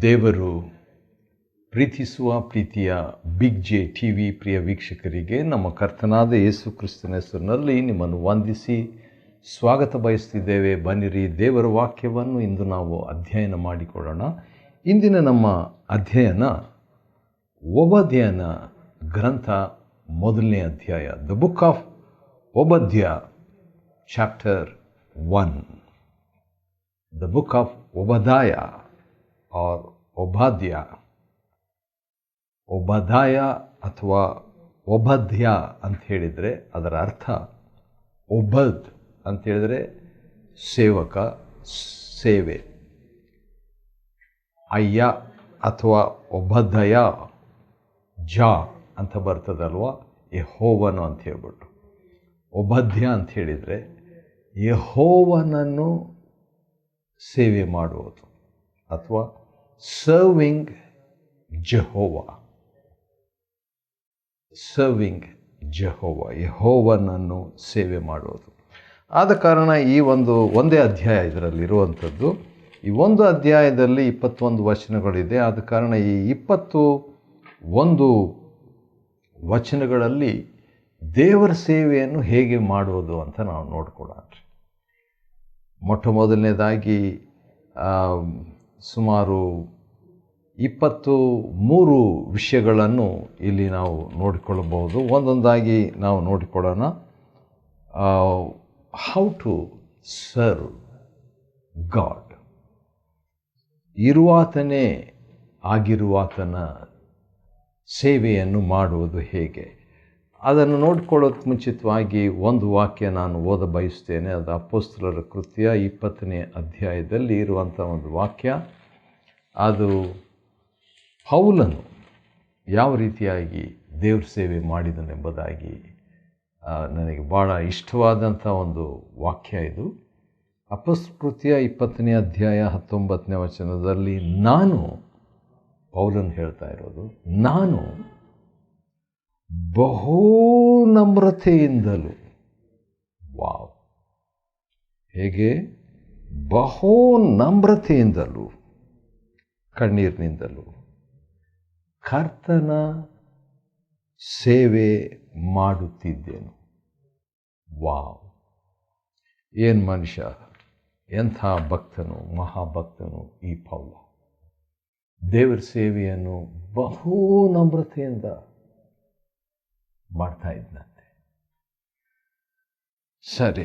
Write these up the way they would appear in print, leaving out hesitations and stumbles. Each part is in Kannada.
ದೇವರು ಪ್ರೀತಿಸುವ ಪ್ರೀತಿಯ ಬಿಗ್ ಜೆ ಟಿ ವಿ ಪ್ರಿಯ ವೀಕ್ಷಕರಿಗೆ ನಮ್ಮ ಕರ್ತನಾದ ಯೇಸು ಕ್ರಿಸ್ತನ ಹೆಸರಿನಲ್ಲಿ ನಿಮ್ಮನ್ನು ವಂದಿಸಿ ಸ್ವಾಗತ ಬಯಸ್ತಿದ್ದೇವೆ. ಬನ್ನಿರಿ, ದೇವರ ವಾಕ್ಯವನ್ನು ಇಂದು ನಾವು ಅಧ್ಯಯನ ಮಾಡಿಕೊಳ್ಳೋಣ. ಇಂದಿನ ನಮ್ಮ ಅಧ್ಯಯನ ಓಬದ್ಯನ ಗ್ರಂಥ ಮೊದಲನೇ ಅಧ್ಯಾಯ, the book of Obadiah, chapter 1. The book of Obadiah or Obadiah. Obadiah ಅಥವಾ ಓಬದ್ಯ ಅಂತ ಹೇಳಿದರೆ ಅದರ ಅರ್ಥ ಓಬದ್ ಅಂತ ಹೇಳಿದರೆ ಸೇವಕ, ಸೇವೆ. ಅಯ್ಯ ಅಥವಾ ಓಬದಯ ಜಾ ಅಂತ ಬರ್ತದಲ್ವ, ಯೆಹೋವನು ಅಂತ ಹೇಳ್ಬಿಟ್ಟು. ಓಬದ್ಯ ಅಂತ ಹೇಳಿದರೆ ಯೆಹೋವನನ್ನು ಸೇವೆ ಮಾಡುವುದು ಅಥವಾ ಸರ್ವಿಂಗ್ ಜೆಹೋವಾ. ಸರ್ವಿಂಗ್ ಜೆಹೋವಾ, ಯೆಹೋವನನ್ನು ಸೇವೆ ಮಾಡುವುದು. ಆದ ಕಾರಣ ಈ ಒಂದೇ ಅಧ್ಯಾಯ ಇದರಲ್ಲಿರುವಂಥದ್ದು. ಈ ಒಂದು ಅಧ್ಯಾಯದಲ್ಲಿ 21 ವಚನಗಳಿದೆ. ಆದ ಕಾರಣ ಈ 21 ವಚನಗಳಲ್ಲಿ ದೇವರ ಸೇವೆಯನ್ನು ಹೇಗೆ ಮಾಡುವುದು ಅಂತ ನಾವು ನೋಡ್ಕೊಳ್ಳೋಣ. ಮೊಟ್ಟ ಮೊದಲನೇದಾಗಿ ಸುಮಾರು 23 ವಿಷಯಗಳನ್ನು ಇಲ್ಲಿ ನಾವು ನೋಡಿಕೊಳ್ಳಬಹುದು. ಒಂದೊಂದಾಗಿ ನಾವು ನೋಡಿಕೊಳ್ಳೋಣ. ಹೌ ಟು ಸರ್ವ್ ಗಾಡ್, ಇರುವಾತನೇ ಆಗಿರುವಾತನ ಸೇವೆಯನ್ನು ಮಾಡುವುದು ಹೇಗೆ, ಅದನ್ನು ನೋಡಿಕೊಳ್ಳೋದಕ್ಕೆ ಮುಂಚಿತವಾಗಿ ಒಂದು ವಾಕ್ಯ ನಾನು ಓದ ಬಯಸ್ತೇನೆ. ಅದು ಅಪೊಸ್ತಲರ ಕೃತ್ಯ 20ನೇ ಅಧ್ಯಾಯದಲ್ಲಿ ಇರುವಂಥ ಒಂದು ವಾಕ್ಯ. ಅದು ಪೌಲನು ಯಾವ ರೀತಿಯಾಗಿ ದೇವ್ರ ಸೇವೆ ಮಾಡಿದನೆಂಬುದಾಗಿ ನನಗೆ ಭಾಳ ಇಷ್ಟವಾದಂಥ ಒಂದು ವಾಕ್ಯ ಇದು. ಅಪೊಸ್ತಲರ ಕೃತ್ಯ 20ನೇ ಅಧ್ಯಾಯ 19ನೇ ವಚನದಲ್ಲಿ ಪೌಲನು ಹೇಳ್ತಾ ಇರೋದು, ನಾನು ಬಹು ನಮ್ರತೆಯಿಂದಲೂ, ವಾವ್, ಹೇಗೆ ಬಹು ನಮ್ರತೆಯಿಂದಲೂ ಕಣ್ಣೀರಿನಿಂದಲೂ ಕರ್ತನ ಸೇವೆ ಮಾಡುತ್ತಿದ್ದೆನು. ವಾವ್, ಏನು ಮನುಷ್ಯ, ಎಂಥ ಭಕ್ತನು, ಮಹಾಭಕ್ತನು ಈ ಪೌಲ. ದೇವರ ಸೇವೆಯನ್ನು ಬಹು ನಮ್ರತೆಯಿಂದ ಮಾಡ್ತಾ ಇದ್ದಂತೆ. ಸರಿ,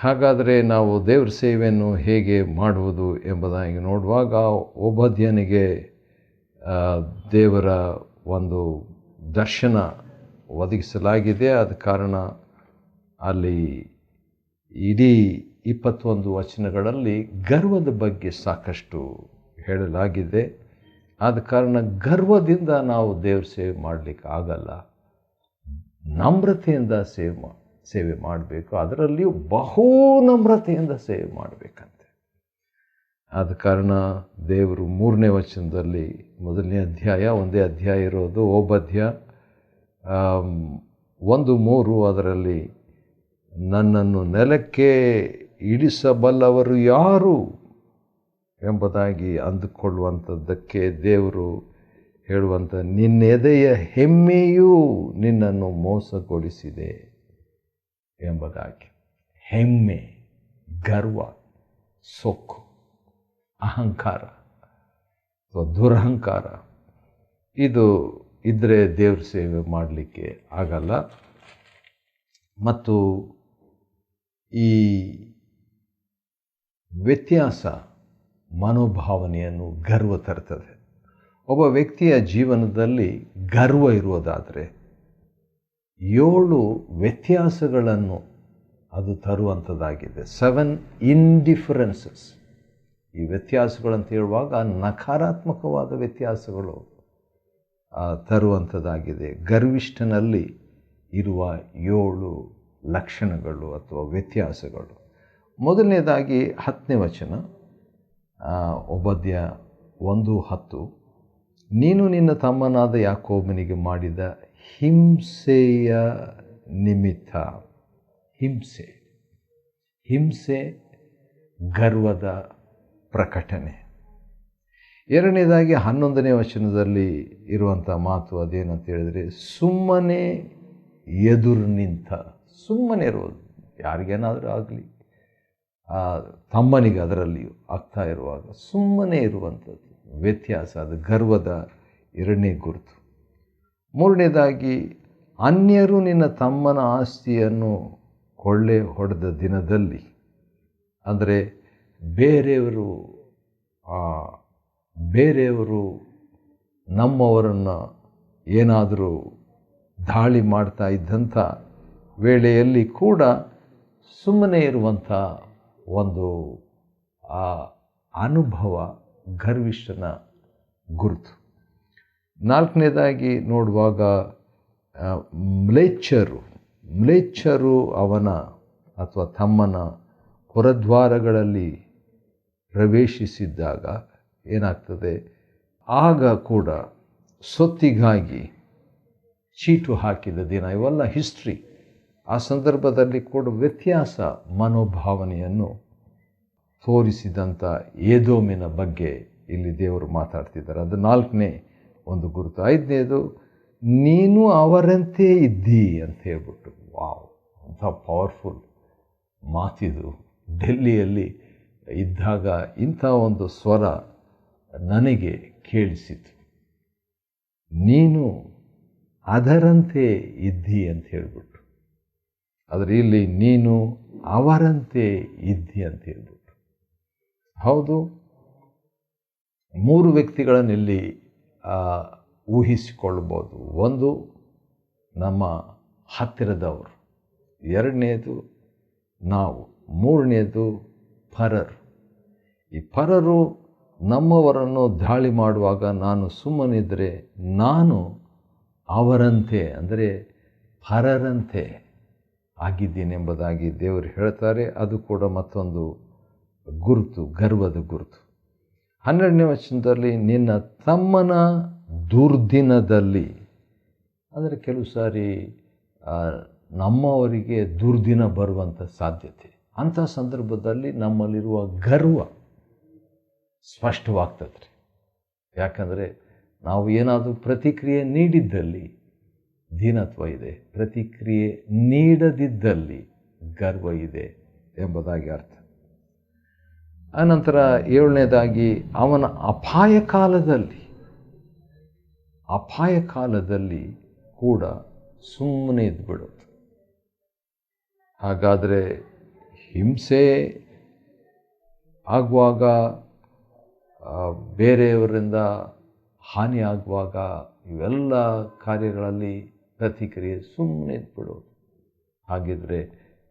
ಹಾಗಾದರೆ ನಾವು ದೇವರ ಸೇವೆಯನ್ನು ಹೇಗೆ ಮಾಡುವುದು ಎಂಬುದಾಗಿ ನೋಡುವಾಗ, ಓಬದ್ಯನಿಗೆ ದೇವರ ಒಂದು ದರ್ಶನ ಒದಗಿಸಲಾಗಿದೆ. ಆದ ಕಾರಣ ಅಲ್ಲಿ ಇಡೀ 21 ವಚನಗಳಲ್ಲಿ ಗರ್ವದ ಬಗ್ಗೆ ಸಾಕಷ್ಟು ಹೇಳಲಾಗಿದೆ. ಆದ ಕಾರಣ ಗರ್ವದಿಂದ ನಾವು ದೇವ್ರ ಸೇವೆ ಮಾಡಲಿಕ್ಕೆ ಆಗಲ್ಲ. ನಮ್ರತೆಯಿಂದ ಸೇವೆ ಮಾಡಬೇಕು, ಅದರಲ್ಲಿಯೂ ಬಹು ನಮ್ರತೆಯಿಂದ ಸೇವೆ ಮಾಡಬೇಕಂತೆ. ಆದ ಕಾರಣ ದೇವರು 3ನೇ ವಚನದಲ್ಲಿ, ಮೊದಲನೇ ಅಧ್ಯಾಯ, ಒಂದೇ ಅಧ್ಯಾಯ ಇರೋದು ಓಬದ್ಯ 1:3, ಅದರಲ್ಲಿ ನನ್ನನ್ನು ನೆಲಕ್ಕೆ ಇಳಿಸಬಲ್ಲವರು ಯಾರು ಎಂಬುದಾಗಿ ಅಂದುಕೊಳ್ಳುವಂಥದ್ದಕ್ಕೆ ದೇವರು ಹೇಳುವಂಥ, ನಿನ್ನೆದೆಯ ಹೆಮ್ಮೆಯೂ ನಿನ್ನನ್ನು ಮೋಸಗೊಳಿಸಿದೆ ಎಂಬುದಾಗಿ. ಹೆಮ್ಮೆ, ಗರ್ವ, ಸೊಕ್ಕು, ಅಹಂಕಾರ ಅಥವಾ ದುರಹಂಕಾರ ಇದು ಇದ್ದರೆ ದೇವ್ರ ಸೇವೆ ಮಾಡಲಿಕ್ಕೆ ಆಗಲ್ಲ. ಮತ್ತು ಈ ವ್ಯತ್ಯಾಸ ಮನೋಭಾವನೆಯನ್ನು ಗರ್ವ ತರ್ತದೆ. ಒಬ್ಬ ವ್ಯಕ್ತಿಯ ಜೀವನದಲ್ಲಿ ಗರ್ವ ಇರುವುದಾದರೆ 7 ವ್ಯತ್ಯಾಸಗಳನ್ನು ಅದು ತರುವಂಥದ್ದಾಗಿದೆ. 7 ಇಂಡಿಫರೆನ್ಸಸ್. ಈ ವ್ಯತ್ಯಾಸಗಳಂತ ಹೇಳುವಾಗ ನಕಾರಾತ್ಮಕವಾದ ವ್ಯತ್ಯಾಸಗಳು ತರುವಂಥದ್ದಾಗಿದೆ. ಗರ್ವಿಷ್ಠನಲ್ಲಿ ಇರುವ 7 ಲಕ್ಷಣಗಳು ಅಥವಾ ವ್ಯತ್ಯಾಸಗಳು. ಮೊದಲನೇದಾಗಿ 10ನೇ ವಚನ, ಓಬದ್ಯ 1:10, ನೀನು ನಿನ್ನ ತಮ್ಮನಾದ ಯಾಕೋಬನಿಗೆ ಮಾಡಿದ ಹಿಂಸೆಯ ನಿಮಿತ್ತ. ಹಿಂಸೆ ಗರ್ವದ ಪ್ರಕಟಣೆ. ಎರಡನೇದಾಗಿ 11ನೇ ವಚನದಲ್ಲಿ ಇರುವಂಥ ಮಾತು ಅದೇನಂತ ಹೇಳಿದರೆ, ಸುಮ್ಮನೆ ಎದುರು ನಿಂತ. ಸುಮ್ಮನೆ ಇರೋದು, ಯಾರಿಗೇನಾದರೂ ಆಗಲಿ, ತಮ್ಮನಿಗೆ ಅದರಲ್ಲಿಯೂ ಆಗ್ತಾ ಇರುವಾಗ ಸುಮ್ಮನೆ ಇರುವಂಥದ್ದು ವ್ಯತ್ಯಾಸ. ಅದು ಗರ್ವದ ಎರಡನೇ ಗುರುತು. ಮೂರನೇದಾಗಿ, ಅನ್ಯರು ನಿನ್ನ ತಮ್ಮನ ಆಸ್ತಿಯನ್ನು ಕೊಳ್ಳೆ ಹೊಡೆದ ದಿನದಲ್ಲಿ, ಅಂದರೆ ಬೇರೆಯವರು ನಮ್ಮವರನ್ನು ಏನಾದರೂ ದಾಳಿ ಮಾಡ್ತಾ ಇದ್ದಂಥ ವೇಳೆಯಲ್ಲಿ ಕೂಡ ಸುಮ್ಮನೆ ಇರುವಂಥ ಒಂದು ಅನುಭವ ಗರ್ವಿಷ್ಠನ ಗುರುತು. ನಾಲ್ಕನೇದಾಗಿ ನೋಡುವಾಗ, ಮ್ಲೇಚ್ಛರು ಅವನ ಅಥವಾ ತಮ್ಮನ ಪುರದ್ವಾರಗಳಲ್ಲಿ ಪ್ರವೇಶಿಸಿದ್ದಾಗ ಏನಾಗ್ತದೆ, ಆಗ ಕೂಡ ಸೊತ್ತಿಗಾಗಿ ಚೀಟು ಹಾಕಿದ ದಿನ. ಇವೆಲ್ಲ ಹಿಸ್ಟ್ರಿ. ಆ ಸಂದರ್ಭದಲ್ಲಿ ಕೂಡ ವ್ಯತ್ಯಾಸ ಮನೋಭಾವನೆಯನ್ನು ತೋರಿಸಿದಂಥ ಏದೋಮಿನ ಬಗ್ಗೆ ಇಲ್ಲಿ ದೇವರು ಮಾತಾಡ್ತಿದ್ದಾರೆ. ಅದು ನಾಲ್ಕನೇ ಒಂದು ಗುರುತು. ಐದನೇದು, ನೀನು ಅವರಂತೆ ಇದ್ದಿ ಅಂತ ಹೇಳ್ಬಿಟ್ಟು. ವಾವ್, ಅಂಥ ಪವರ್ಫುಲ್ ಮಾತಿದು. ಡೆಲ್ಲಿಯಲ್ಲಿ ಇದ್ದಾಗ ಇಂಥ ಒಂದು ಸ್ವರ ನನಗೆ ಕೇಳಿಸಿತು. ನೀನು ಅದರಂತೆ ಇದ್ದಿ ಅಂತ ಹೇಳ್ಬಿಟ್ಟು. ಆದರೆ ಇಲ್ಲಿ ನೀನು ಅವರಂತೆ ಇದ್ದಿ ಅಂತ ಹೇಳ್ಬಿಟ್ಟು. ಹೌದು, 3 ವ್ಯಕ್ತಿಗಳನ್ನು ಇಲ್ಲಿ ಊಹಿಸಿಕೊಳ್ಬೋದು. ಒಂದು ನಮ್ಮ ಹತ್ತಿರದವರು, ಎರಡನೇದು ನಾವು, ಮೂರನೇದು ಪರರು. ಈ ಪರರು ನಮ್ಮವರನ್ನು ದಾಳಿ ಮಾಡುವಾಗ ನಾನು ಸುಮ್ಮನಿದ್ದರೆ ನಾನು ಅವರಂತೆ, ಅಂದರೆ ಪರರಂತೆ ಆಗಿದ್ದೀನೆಂಬುದಾಗಿ ದೇವರು ಹೇಳ್ತಾರೆ. ಅದು ಕೂಡ ಮತ್ತೊಂದು ಗುರುತು, ಗರ್ವದ ಗುರುತು. 12ನೇ ವಚನದಲ್ಲಿ, ನಿನ್ನ ತಮ್ಮನ ದುರ್ದಿನದಲ್ಲಿ, ಅಂದರೆ ಕೆಲವು ಸಾರಿ ನಮ್ಮವರಿಗೆ ದುರ್ದಿನ ಬರುವಂಥ ಸಾಧ್ಯತೆ. ಅಂಥ ಸಂದರ್ಭದಲ್ಲಿ ನಮ್ಮಲ್ಲಿರುವ ಗರ್ವ ಸ್ಪಷ್ಟವಾಗ್ತದೆ. ಯಾಕಂದರೆ ನಾವು ಏನಾದರೂ ಪ್ರತಿಕ್ರಿಯೆ ನೀಡಿದ್ದಲ್ಲಿ ದೀನತ್ವ ಇದೆ, ಪ್ರತಿಕ್ರಿಯೆ ನೀಡದಿದ್ದಲ್ಲಿ ಗರ್ವ ಇದೆ ಎಂಬುದಾಗಿ ಅರ್ಥ. ಅನಂತರ 7ನೇದಾಗಿ, ಅವನ ಅಪಾಯ ಕಾಲದಲ್ಲಿ ಕೂಡ ಸುಮ್ಮನೆ ಇದ್ಬಿಡೋದು. ಹಾಗಾದರೆ ಹಿಂಸೆ ಆಗುವಾಗ, ಬೇರೆಯವರಿಂದ ಹಾನಿ ಆಗುವಾಗ, ಇವೆಲ್ಲ ಕಾರ್ಯಗಳಲ್ಲಿ ಪ್ರತಿಕ್ರಿಯೆ ಸುಮ್ಮನೆ ಇದ್ಬಿಡೋದು. ಹಾಗಿದ್ರೆ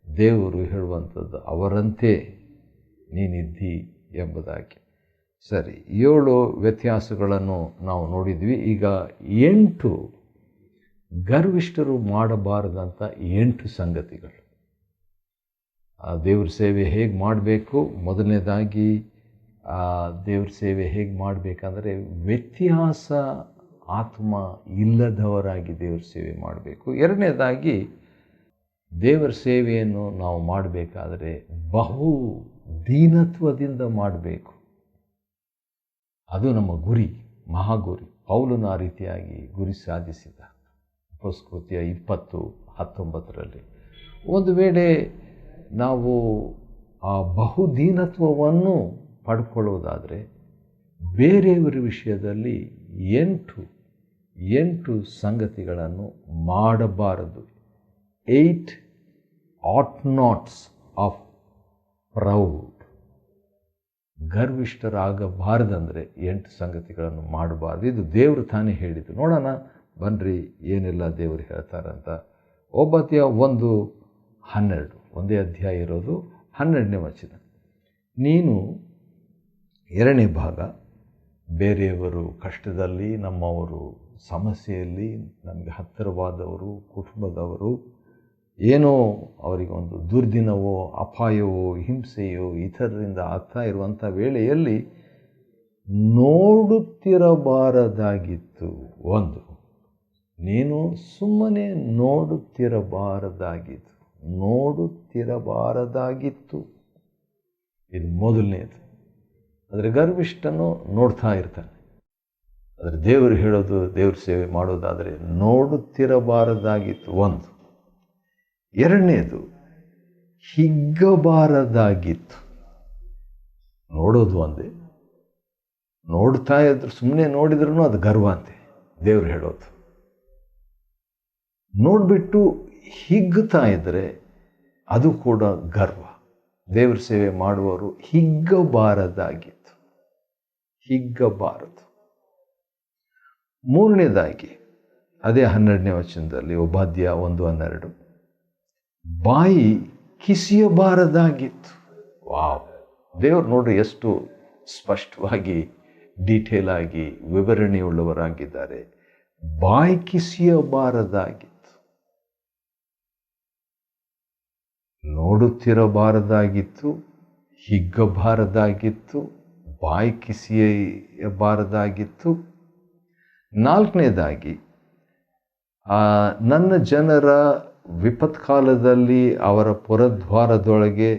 ದೇವರು ಹೇಳುವಂಥದ್ದು ಅವರಂತೆ ನೀನಿದ್ದಿ ಎಂಬುದಾಗಿ. ಸರಿ, 7 ವ್ಯತ್ಯಾಸಗಳನ್ನು ನಾವು ನೋಡಿದ್ವಿ. ಈಗ 8 ಗರ್ವಿಷ್ಠರು ಮಾಡಬಾರದಂಥ 8 ಸಂಗತಿಗಳು. ದೇವ್ರ ಸೇವೆ ಹೇಗೆ ಮಾಡಬೇಕು? ಮೊದಲನೇದಾಗಿ ದೇವ್ರ ಸೇವೆ ಹೇಗೆ ಮಾಡಬೇಕಂದ್ರೆ, ವ್ಯತ್ಯಾಸ ಆತ್ಮ ಇಲ್ಲದವರಾಗಿ ದೇವ್ರ ಸೇವೆ ಮಾಡಬೇಕು. ಎರಡನೇದಾಗಿ, ದೇವರ ಸೇವೆಯನ್ನು ನಾವು ಮಾಡಬೇಕಾದರೆ ಬಹು ದೀನತ್ವದಿಂದ ಮಾಡಬೇಕು. ಅದು ನಮ್ಮ ಗುರಿ, ಮಹಾಗುರಿ. ಪೌಲನು ಆ ರೀತಿಯಾಗಿ ಗುರಿ ಸಾಧಿಸಿದ. ಅಪೊಸ್ತಲಕೃತ್ಯ 20:19 ಒಂದು ವೇಳೆ ನಾವು ಆ ಬಹುದೀನತ್ವವನ್ನು ಪಡ್ಕೊಳ್ಳೋದಾದರೆ ಬೇರೆಯವರ ವಿಷಯದಲ್ಲಿ 8 ಸಂಗತಿಗಳನ್ನು ಮಾಡಬಾರದು. 8 ought nots of ಪ್ರೌಡ್. ಗರ್ವಿಷ್ಠರಾಗಬಾರ್ದಂದರೆ 8 ಸಂಗತಿಗಳನ್ನು ಮಾಡಬಾರ್ದು. ಇದು ದೇವರು ತಾನೇ ಹೇಳಿದ್ದು. ನೋಡೋಣ ಬನ್ನಿರಿ ಏನೆಲ್ಲ ದೇವರು ಹೇಳ್ತಾರಂತ. ಓಬದ್ಯ 1:12, ಒಂದೇ ಅಧ್ಯಾಯ ಇರೋದು, 12ನೇ ವಚನ. ನೀನು 2ನೇ ಭಾಗ, ಬೇರೆಯವರು ಕಷ್ಟದಲ್ಲಿ, ನಮ್ಮವರು ಸಮಸ್ಯೆಯಲ್ಲಿ, ನಮಗೆ ಹತ್ತಿರವಾದವರು, ಕುಟುಂಬದವರು ಏನೋ ಅವರಿಗೆ ಒಂದು ದುರ್ದಿನವೋ, ಅಪಾಯವೋ, ಹಿಂಸೆಯೋ ಇತರರಿಂದ ಆಗ್ತಾ ಇರುವಂಥ ವೇಳೆಯಲ್ಲಿ ನೋಡುತ್ತಿರಬಾರದಾಗಿತ್ತು. ಒಂದು, ನೀನು ಸುಮ್ಮನೆ ನೋಡುತ್ತಿರಬಾರದಾಗಿತ್ತು. ಇದು ಮೊದಲನೇದು. ಆದರೆ ಗರ್ವಿಷ್ಠನು ನೋಡ್ತಾ ಇರ್ತಾನೆ. ಆದರೆ ದೇವರು ಹೇಳೋದು, ದೇವ್ರ ಸೇವೆ ಮಾಡೋದಾದರೆ ನೋಡುತ್ತಿರಬಾರದಾಗಿತ್ತು ಒಂದು. ಎರಡನೇದು, ಹಿಗ್ಗಬಾರದಾಗಿತ್ತು. ನೋಡೋದು ಒಂದೇ, ನೋಡ್ತಾ ಇದ್ರು, ಸುಮ್ಮನೆ ನೋಡಿದ್ರೂ ಅದು ಗರ್ವ ಅಂತೆ ದೇವ್ರು ಹೇಳೋದು. ನೋಡಿಬಿಟ್ಟು ಹಿಗ್ಗುತ್ತಾ ಇದ್ದರೆ ಅದು ಕೂಡ ಗರ್ವ. ದೇವ್ರ ಸೇವೆ ಮಾಡುವವರು ಹಿಗ್ಗಬಾರದಾಗಿತ್ತು, ಹಿಗ್ಗಬಾರದು. ಮೂರನೇದಾಗಿ ಅದೇ 12ನೇ ವಚನದಲ್ಲಿ, ಓಬದ್ಯ 1:12, ಬಾಯಿ ಕಿಸಿಯಬಾರದಾಗಿತ್ತು. ವಾವ್! ದೇವರು ನೋಡ್ರಿ ಎಷ್ಟು ಸ್ಪಷ್ಟವಾಗಿ, ಡೀಟೇಲ್ ಆಗಿ ವಿವರಣೆಯುಳ್ಳವರಾಗಿದ್ದಾರೆ. ಬಾಯಿ ಕಿಸಿಯಬಾರದಾಗಿತ್ತು, ನೋಡುತ್ತಿರಬಾರದಾಗಿತ್ತು, ಹಿಗ್ಗಬಾರದಾಗಿತ್ತು, ಬಾಯಿ ಕಿಸಿಯಬಾರದಾಗಿತ್ತು. ನಾಲ್ಕನೇದಾಗಿ, ನನ್ನ ಜನರ ವಿಪತ್ಕಾಲದಲ್ಲಿ ಅವರ ಪುರದ್ವಾರದೊಳಗೆ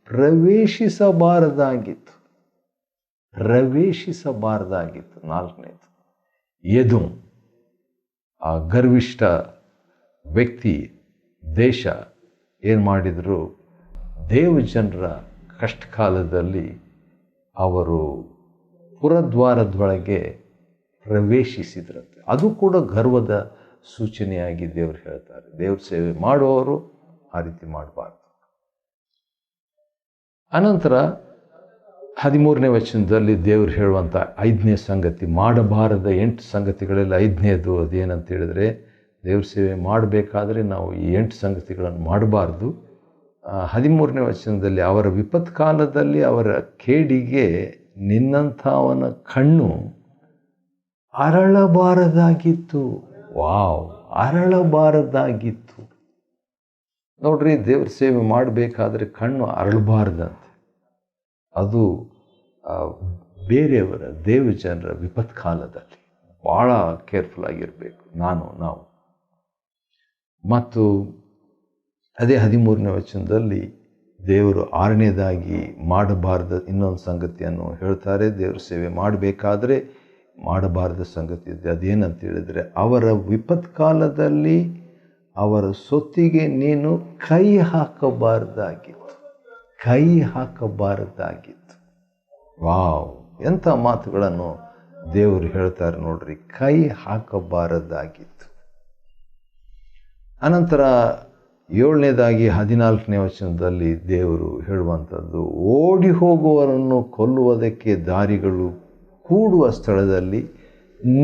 ಪ್ರವೇಶಿಸಬಾರದಾಗಿತ್ತು. ಪ್ರವೇಶಿಸಬಾರದಾಗಿತ್ತು. ನಾಲ್ಕನೇದು, ಎದೋಮ್, ಆ ಗರ್ವಿಷ್ಠ ವ್ಯಕ್ತಿ, ದೇಶ ಏನು ಮಾಡಿದರು, ದೇವಜನರ ಕಷ್ಟಕಾಲದಲ್ಲಿ ಅವರು ಪುರದ್ವಾರದೊಳಗೆ ಪ್ರವೇಶಿಸಿದ್ರಂತೆ. ಅದು ಕೂಡ ಗರ್ವದ ಸೂಚನೆಯಾಗಿ ದೇವರು ಹೇಳ್ತಾರೆ. ದೇವ್ರ ಸೇವೆ ಮಾಡುವವರು ಆ ರೀತಿ ಮಾಡಬಾರ್ದು. ಅನಂತರ 13ನೇ ವಚನದಲ್ಲಿ ದೇವರು ಹೇಳುವಂಥ 5ನೇ ಸಂಗತಿ, ಮಾಡಬಾರದ 8 ಸಂಗತಿಗಳಲ್ಲಿ 5ನೇದು ಅದೇನಂತ ಹೇಳಿದರೆ, ದೇವ್ರ ಸೇವೆ ಮಾಡಬೇಕಾದ್ರೆ ನಾವು ಈ 8 ಸಂಗತಿಗಳನ್ನು ಮಾಡಬಾರ್ದು. 13ನೇ ವಚನದಲ್ಲಿ, ಅವರ ವಿಪತ್ಕಾಲದಲ್ಲಿ ಅವರ ಕೇಡಿಗೆ ನಿನ್ನಂಥವನ ಕಣ್ಣು ಅರಳಬಾರದಾಗಿತ್ತು. ವಾವ್! ಅರಳಬಾರದಾಗಿತ್ತು. ನೋಡ್ರಿ, ದೇವ್ರ ಸೇವೆ ಮಾಡಬೇಕಾದ್ರೆ ಕಣ್ಣು ಅರಳಬಾರ್ದಂತೆ. ಅದು ಬೇರೆಯವರ, ದೇವಜನರ ವಿಪತ್ಕಾಲದಲ್ಲಿ ಭಾಳ ಕೇರ್ಫುಲ್ ಆಗಿರಬೇಕು ನಾವು. ಮತ್ತು ಅದೇ 13ನೇ ವಚನದಲ್ಲಿ ದೇವರು 6ನೇದಾಗಿ ಮಾಡಬಾರ್ದ ಇನ್ನೊಂದು ಸಂಗತಿಯನ್ನು ಹೇಳ್ತಾರೆ. ದೇವ್ರ ಸೇವೆ ಮಾಡಬೇಕಾದ್ರೆ ಮಾಡಬಾರ್ದ ಸಂಗತಿ ಇದೆ. ಅದೇನಂತ ಹೇಳಿದರೆ, ಅವರ ವಿಪತ್ಕಾಲದಲ್ಲಿ ಅವರ ಸೊತ್ತಿಗೆ ನೀನು ಕೈ ಹಾಕಬಾರ್ದಾಗಿತ್ತು. ಕೈ ಹಾಕಬಾರದಾಗಿತ್ತು. ವಾವ್! ಎಂಥ ಮಾತುಗಳನ್ನು ದೇವರು ಹೇಳ್ತಾರೆ ನೋಡ್ರಿ. ಕೈ ಹಾಕಬಾರದಾಗಿತ್ತು. ಅನಂತರ 7ನೇದಾಗಿ 14ನೇ ವಚನದಲ್ಲಿ ದೇವರು ಹೇಳುವಂಥದ್ದು, ಓಡಿ ಹೋಗುವವರನ್ನು ಕೊಲ್ಲುವುದಕ್ಕೆ ದಾರಿಗಳು ಕೂಡುವ ಸ್ಥಳದಲ್ಲಿ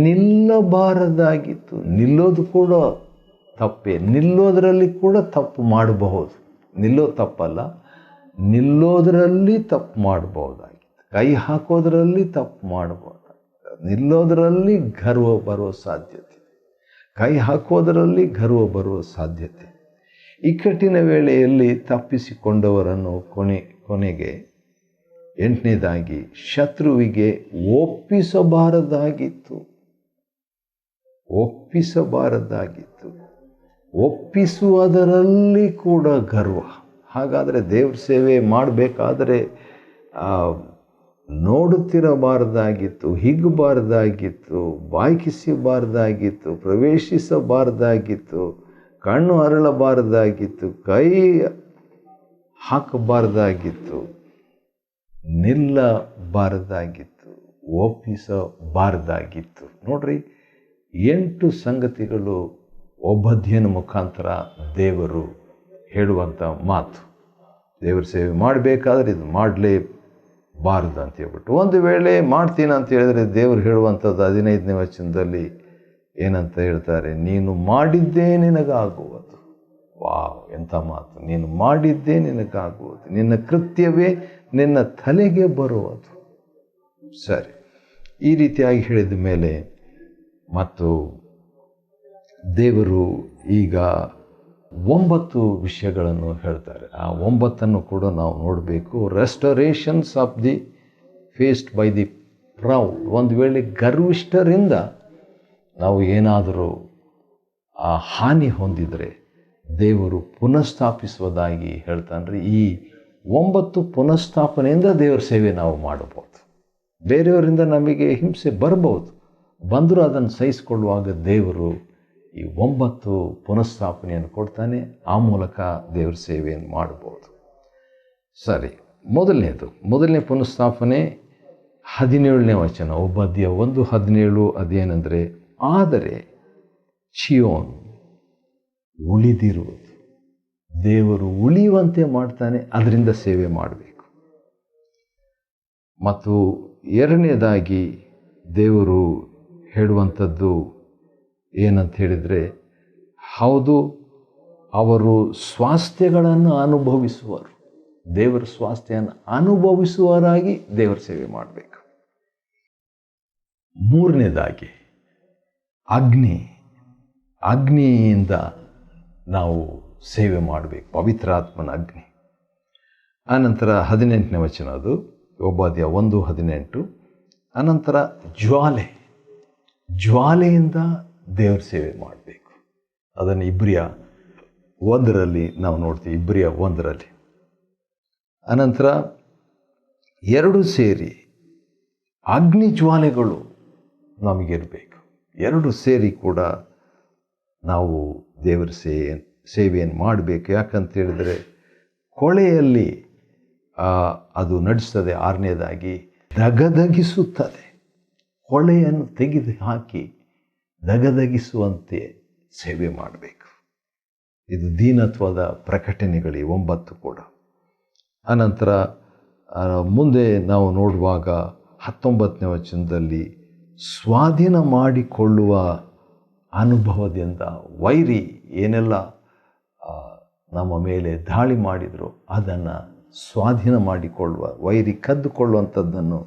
ನಿಲ್ಲಬಾರದಾಗಿತ್ತು. ನಿಲ್ಲೋದು ಕೂಡ ತಪ್ಪೇ. ನಿಲ್ಲೋದರಲ್ಲಿ ಕೂಡ ತಪ್ಪು ಮಾಡಬಹುದು. ನಿಲ್ಲೋದು ತಪ್ಪಲ್ಲ, ನಿಲ್ಲೋದರಲ್ಲಿ ತಪ್ಪು ಮಾಡಬಹುದಾಗಿತ್ತು. ಕೈ ಹಾಕೋದರಲ್ಲಿ ತಪ್ಪು ಮಾಡಬಹುದಾಗಿತ್ತು. ನಿಲ್ಲೋದರಲ್ಲಿ ಗರ್ವ ಬರುವ ಸಾಧ್ಯತೆ, ಕೈ ಹಾಕೋದರಲ್ಲಿ ಗರ್ವ ಬರುವ ಸಾಧ್ಯತೆ. ಇಕ್ಕಟ್ಟಿನ ವೇಳೆಯಲ್ಲಿ ತಪ್ಪಿಸಿಕೊಂಡವರನ್ನು ಕೊನೆಗೆ 8ನೇದಾಗಿ ಶತ್ರುವಿಗೆ ಒಪ್ಪಿಸಬಾರದಾಗಿತ್ತು. ಒಪ್ಪಿಸಬಾರದಾಗಿತ್ತು. ಒಪ್ಪಿಸುವುದರಲ್ಲಿ ಕೂಡ ಗರ್ವ. ಹಾಗಾದರೆ ದೇವ್ರ ಸೇವೆ ಮಾಡಬೇಕಾದರೆ ನೋಡುತ್ತಿರಬಾರದಾಗಿತ್ತು, ಹಿಗ್ಗಬಾರದಾಗಿತ್ತು, ಬಾಯಿ ಕಿಸಿಬಾರದಾಗಿತ್ತು, ಪ್ರವೇಶಿಸಬಾರದಾಗಿತ್ತು, ಕಣ್ಣು ಅರಳಬಾರದಾಗಿತ್ತು, ಕೈ ಹಾಕಬಾರದಾಗಿತ್ತು, ನಿಲ್ಲಬಾರದಾಗಿತ್ತು, ಒಪ್ಪಿಸಬಾರದಾಗಿತ್ತು. ನೋಡ್ರಿ, 8 ಸಂಗತಿಗಳು ಓಬದ್ಯನ ಮುಖಾಂತರ ದೇವರು ಹೇಳುವಂಥ ಮಾತು. ದೇವರ ಸೇವೆ ಮಾಡಬೇಕಾದ್ರೆ ಇದು ಮಾಡಲೇಬಾರದು ಅಂತ ಹೇಳ್ಬಿಟ್ಟು, ಒಂದು ವೇಳೆ ಮಾಡ್ತೀನಿ ಅಂತ ಹೇಳಿದ್ರೆ ದೇವರು ಹೇಳುವಂಥದ್ದು 15ನೇ ವಚನದಲ್ಲಿ ಏನಂತ ಹೇಳ್ತಾರೆ, ನೀನು ಮಾಡಿದ್ದೇ ನಿನಗಾಗುವುದು. ವಾವ್! ಎಂಥ ಮಾತು. ನೀನು ಮಾಡಿದ್ದೇ ನಿನಗಾಗುವುದು, ನಿನ್ನ ಕೃತ್ಯವೇ ನಿನ್ನ ತಲೆಗೆ ಬರುವುದು. ಸರಿ, ಈ ರೀತಿಯಾಗಿ ಹೇಳಿದ ಮೇಲೆ ಮತ್ತು ದೇವರು ಈಗ 9 ವಿಷಯಗಳನ್ನು ಹೇಳ್ತಾರೆ. ಆ 9 ಕೂಡ ನಾವು ನೋಡಬೇಕು. Restorations of the faced by the proud. ಒಂದು ವೇಳೆ ಗರ್ವಿಷ್ಠರಿಂದ ನಾವು ಏನಾದರೂ ಹಾನಿ ಹೊಂದಿದರೆ ದೇವರು ಪುನಃಸ್ಥಾಪಿಸುವುದಾಗಿ ಹೇಳ್ತಾನ್ರಿ. ಈ 9 ಪುನಃಸ್ಥಾಪನೆಯಿಂದ ದೇವರ ಸೇವೆ ನಾವು ಮಾಡಬಹುದು. ಬೇರೆಯವರಿಂದ ನಮಗೆ ಹಿಂಸೆ ಬರ್ಬೋದು, ಬಂದರೂ ಅದನ್ನು ಸಹಿಸಿಕೊಳ್ಳುವಾಗ ದೇವರು ಈ 9 ಪುನಃಸ್ಥಾಪನೆಯನ್ನು ಕೊಡ್ತಾನೆ. ಆ ಮೂಲಕ ದೇವರ ಸೇವೆಯನ್ನು ಮಾಡ್ಬೋದು. ಸರಿ, ಮೊದಲನೇ ಪುನಃಸ್ಥಾಪನೆ 17ನೇ ವಚನ, ಓಬದ್ಯ 1:17. ಅದೇನೆಂದರೆ, ಆದರೆ ಚೀಯೋನ್ ಉಳಿದಿರುವುದು. ದೇವರು ಉಳಿಯುವಂತೆ ಮಾಡ್ತಾನೆ, ಅದರಿಂದ ಸೇವೆ ಮಾಡಬೇಕು. ಮತ್ತು ಎರಡನೇದಾಗಿ ದೇವರು ಹೇಳುವಂಥದ್ದು ಏನಂತ ಹೇಳಿದರೆ, ಹೌದು, ಅವರು ಸ್ವಾಸ್ಥ್ಯಗಳನ್ನು ಅನುಭವಿಸುವರು. ದೇವರ ಸ್ವಾಸ್ಥ್ಯವನ್ನು ಅನುಭವಿಸುವವರಾಗಿ ದೇವರ ಸೇವೆ ಮಾಡಬೇಕು. ಮೂರನೇದಾಗಿ ಅಗ್ನಿಯಿಂದ ನಾವು ಸೇವೆ ಮಾಡಬೇಕು, ಪವಿತ್ರಾತ್ಮನ ಅಗ್ನಿ. ಆನಂತರ 18ನೇ ವಚನ, ಅದು ಓಬದ್ಯ 1:18. ಅನಂತರ ಜ್ವಾಲೆಯಿಂದ ದೇವರ ಸೇವೆ ಮಾಡಬೇಕು. ಅದನ್ನು ಇಬ್ರಿಯ 1 ನಾವು ನೋಡ್ತೀವಿ, ಇಬ್ರಿಯ 1. ಅನಂತರ 2 ಸೇರಿ ಅಗ್ನಿ ಜ್ವಾಲೆಗಳು ನಮಗಿರಬೇಕು. 2 ಸೇರಿ ಕೂಡ ನಾವು ದೇವರ ಸೇವೆಯನ್ನು ಮಾಡಬೇಕು. ಯಾಕಂತ ಹೇಳಿದರೆ ಕೊಳೆಯಲ್ಲಿ ಅದು ನಡೆಸ್ತದೆ. 6ನೇದಾಗಿ ದಗದಗಿಸುತ್ತದೆ. ಕೊಳೆಯನ್ನು ತೆಗೆದು ಹಾಕಿ ದಗದಗಿಸುವಂತೆ ಸೇವೆ ಮಾಡಬೇಕು. ಇದು ದೀನತ್ವದ ಪ್ರಕಟಣೆಗಳು 9 ಕೂಡ. ಅನಂತರ ಮುಂದೆ ನಾವು ನೋಡುವಾಗ 19ನೇ ವಚನದಲ್ಲಿ ಸ್ವಾಧೀನ ಮಾಡಿಕೊಳ್ಳುವ ಅನುಭವದಿಂದ ವೈರಿ ಏನೆಲ್ಲ ನಮ್ಮ ಮೇಲೆ ದಾಳಿ ಮಾಡಿದ್ರು ಅದನ್ನು ಸ್ವಾಧೀನ ಮಾಡಿಕೊಳ್ಳುವ, ವೈರಿ ಕದ್ದುಕೊಳ್ಳುವಂಥದ್ದನ್ನು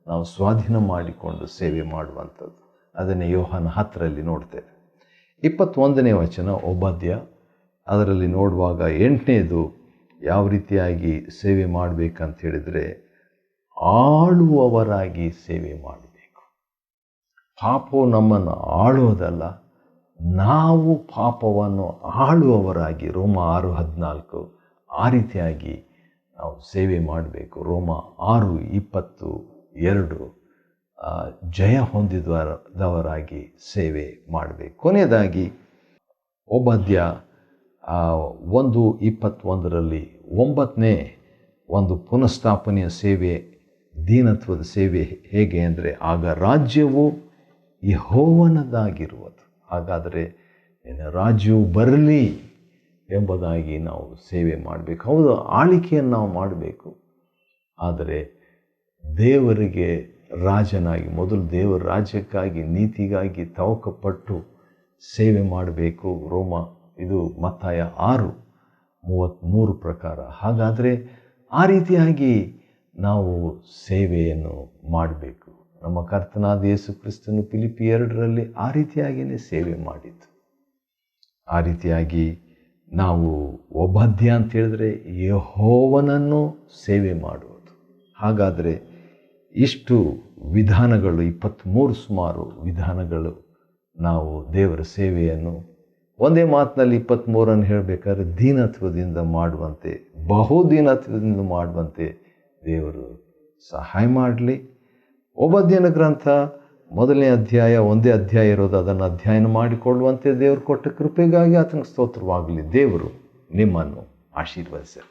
ನಾವು ಸ್ವಾಧೀನ ಮಾಡಿಕೊಂಡು ಸೇವೆ ಮಾಡುವಂಥದ್ದು. ಅದನ್ನೇ ಯೋಹಾನ 10 ನೋಡ್ತೇವೆ. 21ನೇ ವಚನ ಓಬದ್ಯ, ಅದರಲ್ಲಿ ನೋಡುವಾಗ 8ನೇದು ಯಾವ ರೀತಿಯಾಗಿ ಸೇವೆ ಮಾಡಬೇಕಂತ ಹೇಳಿದರೆ, ಆಳುವವರಾಗಿ ಸೇವೆ ಮಾಡಬೇಕು. ಪಾಪವು ನಮ್ಮನ್ನು ಆಳುವುದಲ್ಲ, ನಾವು ಪಾಪವನ್ನು ಆಳುವವರಾಗಿ, ರೋಮ 6:14 ಆ ರೀತಿಯಾಗಿ ನಾವು ಸೇವೆ ಮಾಡಬೇಕು. ರೋಮ 6:22 ಜಯ ಹೊಂದಿದವರಾಗಿ ಸೇವೆ ಮಾಡಬೇಕು. ಕೊನೆಯದಾಗಿ ಓಬದ್ಯ 1:21 9ನೇ ಒಂದು ಪುನಃಸ್ಥಾಪನೆಯ ಸೇವೆ, ದೀನತ್ವದ ಸೇವೆ ಹೇಗೆ ಅಂದರೆ, ಆಗ ರಾಜ್ಯವು ಯೆಹೋವನದಾಗಿರುವುದು. ಹಾಗಾದರೆ ರಾಜ್ಯವು ಬರಲಿ ಎಂಬುದಾಗಿ ನಾವು ಸೇವೆ ಮಾಡಬೇಕು. ಹೌದು, ಆಳಿಕೆಯನ್ನು ನಾವು ಮಾಡಬೇಕು, ಆದರೆ ದೇವರಿಗೆ ರಾಜನಾಗಿ, ಮೊದಲು ದೇವರ ರಾಜ್ಯಕ್ಕಾಗಿ, ನೀತಿಗಾಗಿ ತವಕಪಟ್ಟು ಸೇವೆ ಮಾಡಬೇಕು. ಇದು ಮತ್ತಾಯ 6:33 ಪ್ರಕಾರ. ಹಾಗಾದರೆ ಆ ರೀತಿಯಾಗಿ ನಾವು ಸೇವೆಯನ್ನು ಮಾಡಬೇಕು. ನಮ್ಮ ಕರ್ತನಾದ ಯೇಸು ಕ್ರಿಸ್ತನು ಫಿಲಿಪ್ಪಿ 2 ಆ ರೀತಿಯಾಗಿಯೇ ಸೇವೆ ಮಾಡಿದ್ದು. ಆ ರೀತಿಯಾಗಿ ನಾವು ಓಬದ್ಯ ಅಂತ ಹೇಳಿದ್ರೆ ಯೆಹೋವನನ್ನು ಸೇವೆ ಮಾಡುವುದು. ಹಾಗಾದರೆ ಇಷ್ಟು ವಿಧಾನಗಳು, 23 ಸುಮಾರು ವಿಧಾನಗಳು, ನಾವು ದೇವರ ಸೇವೆಯನ್ನು ಒಂದೇ ಮಾತಿನಲ್ಲಿ 23 ಹೇಳಬೇಕಾದ್ರೆ ದೀನತ್ವದಿಂದ ಮಾಡುವಂತೆ, ಬಹುದೀನತ್ವದಿಂದ ಮಾಡುವಂತೆ ದೇವರು ಸಹಾಯ ಮಾಡಲಿ. ಓಬದ್ಯನ ಗ್ರಂಥ 1ನೇ ಅಧ್ಯಾಯ, 1 ಅಧ್ಯಾಯ ಇರೋದು, ಅದನ್ನು ಅಧ್ಯಯನ ಮಾಡಿಕೊಳ್ಳುವಂತೆ ದೇವರು ಕೊಟ್ಟ ಕೃಪೆಗಾಗಿ ಆತನಿಗೆ ಸ್ತೋತ್ರವಾಗಲಿ. ದೇವರು ನಿಮ್ಮನ್ನು ಆಶೀರ್ವದಿಸಲಿ.